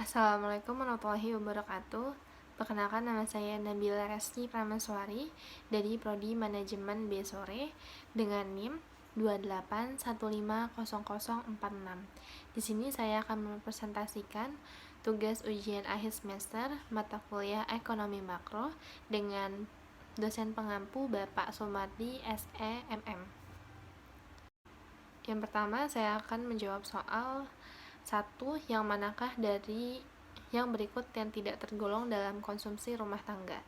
Assalamualaikum warahmatullahi wabarakatuh. Perkenalkan, nama saya Nabila Resti Pramaswari dari Prodi Manajemen B Sore dengan NIM 281500046. Di sini saya akan mempresentasikan tugas ujian akhir semester mata kuliah Ekonomi Makro dengan dosen pengampu Bapak Sumardi SE MM. Yang pertama, saya akan menjawab soal 1. Yang manakah dari yang berikut yang tidak tergolong dalam konsumsi rumah tangga?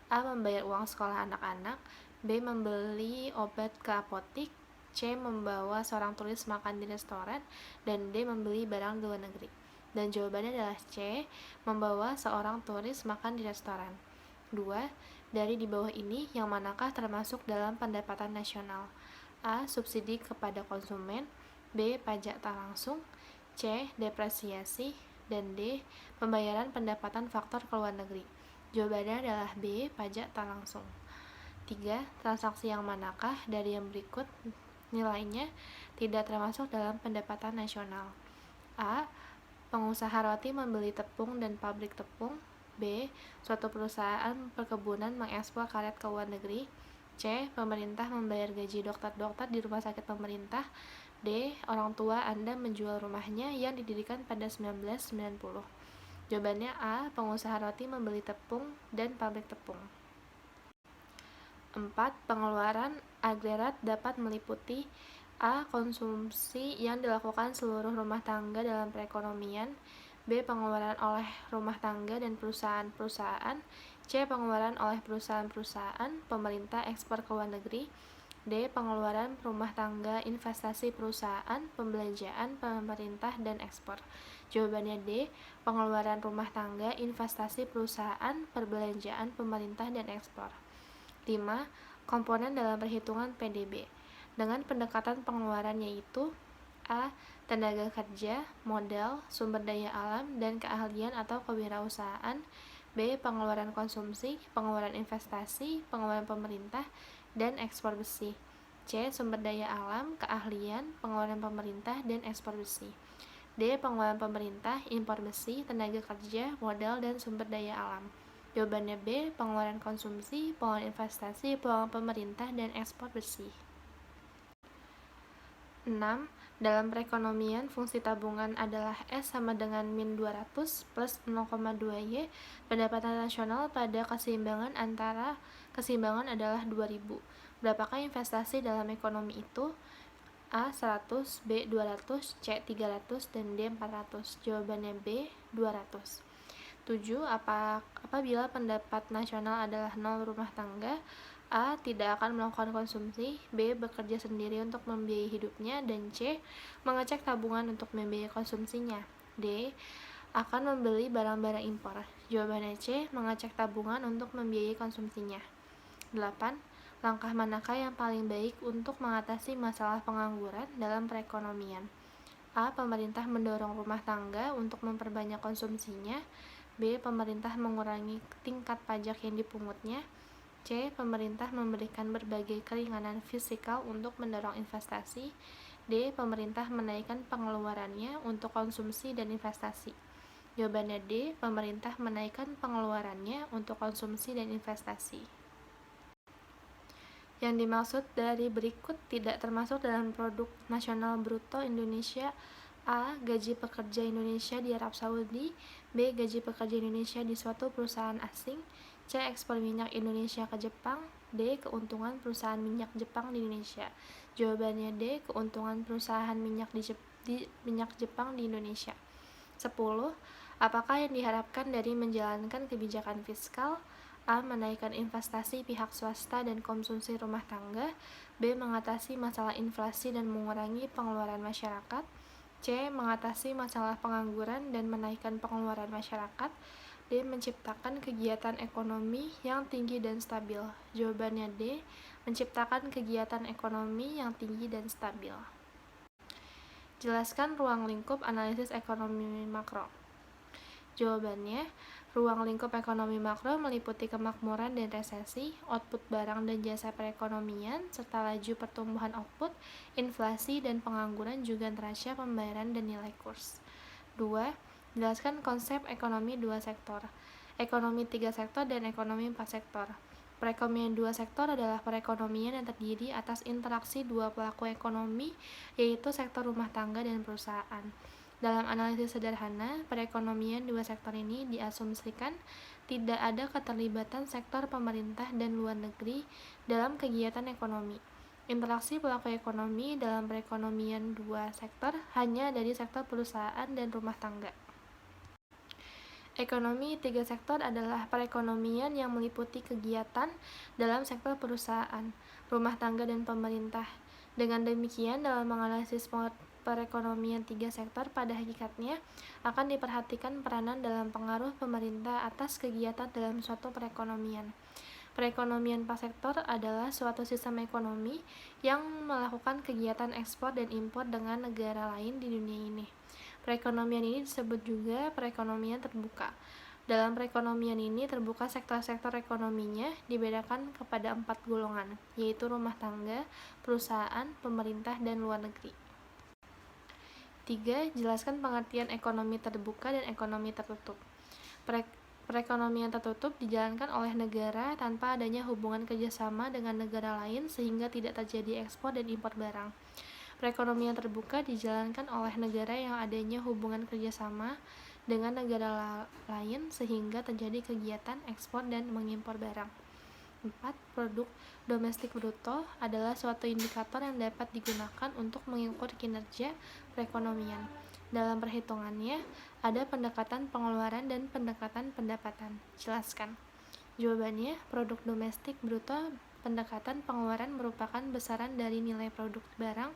A. Membayar uang sekolah anak-anak. B. Membeli obat ke apotik. C. Membawa seorang turis makan di restoran. Dan D. Membeli barang di luar negeri. Dan jawabannya adalah C. Membawa seorang turis makan di restoran. 2. Dari di bawah ini, yang manakah termasuk dalam pendapatan nasional? A. Subsidi kepada konsumen. B. Pajak tak langsung. C. Depresiasi. Dan D. Pembayaran pendapatan faktor ke luar negeri. Jawabannya adalah B. Pajak tak langsung. 3. Transaksi yang manakah dari yang berikut nilainya tidak termasuk dalam pendapatan nasional? A. Pengusaha roti membeli tepung dan pabrik tepung. B. Suatu perusahaan perkebunan mengekspor karet ke luar negeri. C. Pemerintah membayar gaji dokter-dokter di rumah sakit pemerintah. D. Orang tua Anda menjual rumahnya yang didirikan pada 1990. Jawabannya A. Pengusaha roti membeli tepung dan pabrik tepung. 4. Pengeluaran agregat dapat meliputi A. Konsumsi yang dilakukan seluruh rumah tangga dalam perekonomian. B. Pengeluaran oleh rumah tangga dan perusahaan-perusahaan. C. Pengeluaran oleh perusahaan-perusahaan pemerintah ekspor ke luar negeri. D. Pengeluaran rumah tangga, investasi perusahaan, pembelanjaan pemerintah, dan ekspor. Jawabannya D. Pengeluaran rumah tangga, investasi perusahaan, perbelanjaan pemerintah, dan ekspor. 5. Komponen dalam perhitungan PDB dengan pendekatan pengeluaran yaitu A. Tenaga kerja, modal, sumber daya alam, dan keahlian atau kewirausahaan. B. Pengeluaran konsumsi, pengeluaran investasi, pengeluaran pemerintah, dan ekspor besi. C. Sumber daya alam, keahlian, pengeluaran pemerintah, dan ekspor besi. D. Pengeluaran pemerintah, impor besi, tenaga kerja, modal, dan sumber daya alam. Jawabannya B. Pengeluaran konsumsi, pengeluaran investasi, pengeluaran pemerintah, dan ekspor besi. 6. Dalam perekonomian, fungsi tabungan adalah S sama dengan min 200 plus 0,2Y. Pendapatan nasional pada keseimbangan adalah 2000. Berapakah investasi dalam ekonomi itu? A. 100, B. 200, C. 300, dan D. 400. Jawabannya B. 200. 7. Apabila pendapat nasional adalah 0 rumah tangga, A. Tidak akan melakukan konsumsi. B. Bekerja sendiri untuk membiayai hidupnya. Dan C. Mengecek tabungan untuk membiayai konsumsinya. D. Akan membeli barang-barang impor. Jawabannya C. Mengecek tabungan untuk membiayai konsumsinya. 8. Langkah manakah yang paling baik untuk mengatasi masalah pengangguran dalam perekonomian? A. Pemerintah mendorong rumah tangga untuk memperbanyak konsumsinya. B. Pemerintah mengurangi tingkat pajak yang dipungutnya. C. Pemerintah memberikan berbagai keringanan fiskal untuk mendorong investasi. D. Pemerintah menaikkan pengeluarannya untuk konsumsi dan investasi. Jawabannya D. Pemerintah menaikkan pengeluarannya untuk konsumsi dan investasi. Yang dimaksud dari berikut tidak termasuk dalam produk nasional bruto Indonesia. A. Gaji pekerja Indonesia di Arab Saudi. B. Gaji pekerja Indonesia di suatu perusahaan asing. C. Ekspor minyak Indonesia ke Jepang. D. Keuntungan perusahaan minyak Jepang di Indonesia. Jawabannya D. Keuntungan perusahaan minyak Jepang di Indonesia. 10. Apakah yang diharapkan dari menjalankan kebijakan fiskal? A. Menaikkan investasi pihak swasta dan konsumsi rumah tangga. B. Mengatasi masalah inflasi dan mengurangi pengeluaran masyarakat. C. Mengatasi masalah pengangguran dan menaikkan pengeluaran masyarakat. D. Menciptakan kegiatan ekonomi yang tinggi dan stabil. Jawabannya D. Menciptakan kegiatan ekonomi yang tinggi dan stabil. Jelaskan ruang lingkup analisis ekonomi makro. Jawabannya, ruang lingkup ekonomi makro meliputi kemakmuran dan resesi, output barang dan jasa perekonomian, serta laju pertumbuhan output, inflasi, dan pengangguran juga neraca pembayaran dan nilai kurs. 2. Jelaskan konsep ekonomi dua sektor, ekonomi tiga sektor, dan ekonomi empat sektor. Perekonomian dua sektor adalah perekonomian yang terdiri atas interaksi dua pelaku ekonomi, yaitu sektor rumah tangga dan perusahaan. Dalam analisis sederhana, perekonomian dua sektor ini diasumsikan tidak ada keterlibatan sektor pemerintah dan luar negeri dalam kegiatan ekonomi. Interaksi pelaku ekonomi dalam perekonomian dua sektor hanya dari sektor perusahaan dan rumah tangga. Ekonomi tiga sektor adalah perekonomian yang meliputi kegiatan dalam sektor perusahaan, rumah tangga, dan pemerintah. Dengan demikian, dalam menganalisis perekonomian tiga sektor, pada hakikatnya akan diperhatikan peranan dalam pengaruh pemerintah atas kegiatan dalam suatu perekonomian. Perekonomian prasektor adalah suatu sistem ekonomi yang melakukan kegiatan ekspor dan impor dengan negara lain di dunia ini. Perekonomian ini disebut juga perekonomian terbuka. Dalam perekonomian ini terbuka sektor-sektor ekonominya dibedakan kepada 4 golongan, yaitu rumah tangga, perusahaan, pemerintah, dan luar negeri. 3. Jelaskan pengertian ekonomi terbuka dan ekonomi tertutup. Perekonomian tertutup dijalankan oleh negara tanpa adanya hubungan kerjasama dengan negara lain sehingga tidak terjadi ekspor dan impor barang. Perekonomian terbuka dijalankan oleh negara yang adanya hubungan kerjasama dengan negara lain sehingga terjadi kegiatan ekspor dan mengimpor barang. 4. Produk domestik bruto adalah suatu indikator yang dapat digunakan untuk mengukur kinerja perekonomian. Dalam perhitungannya, ada pendekatan pengeluaran dan pendekatan pendapatan. Jelaskan. Jawabannya, produk domestik bruto pendekatan pengeluaran merupakan besaran dari nilai produk barang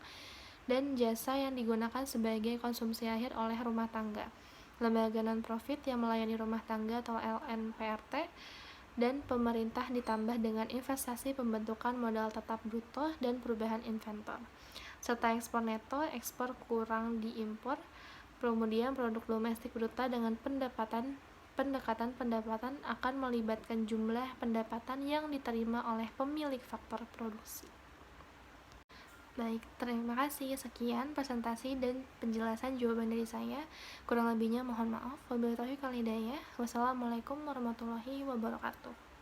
dan jasa yang digunakan sebagai konsumsi akhir oleh rumah tangga, lembaga non-profit yang melayani rumah tangga atau LNPRT, dan pemerintah ditambah dengan investasi pembentukan modal tetap bruto dan perubahan inventor, serta ekspor neto, ekspor kurang diimpor. Kemudian produk domestik bruto dengan pendekatan pendapatan akan melibatkan jumlah pendapatan yang diterima oleh pemilik faktor produksi. Baik, terima kasih. Sekian presentasi dan penjelasan jawaban dari saya. Kurang lebihnya mohon maaf. Wabillahi taufiq wal hidayah. Wassalamualaikum warahmatullahi wabarakatuh.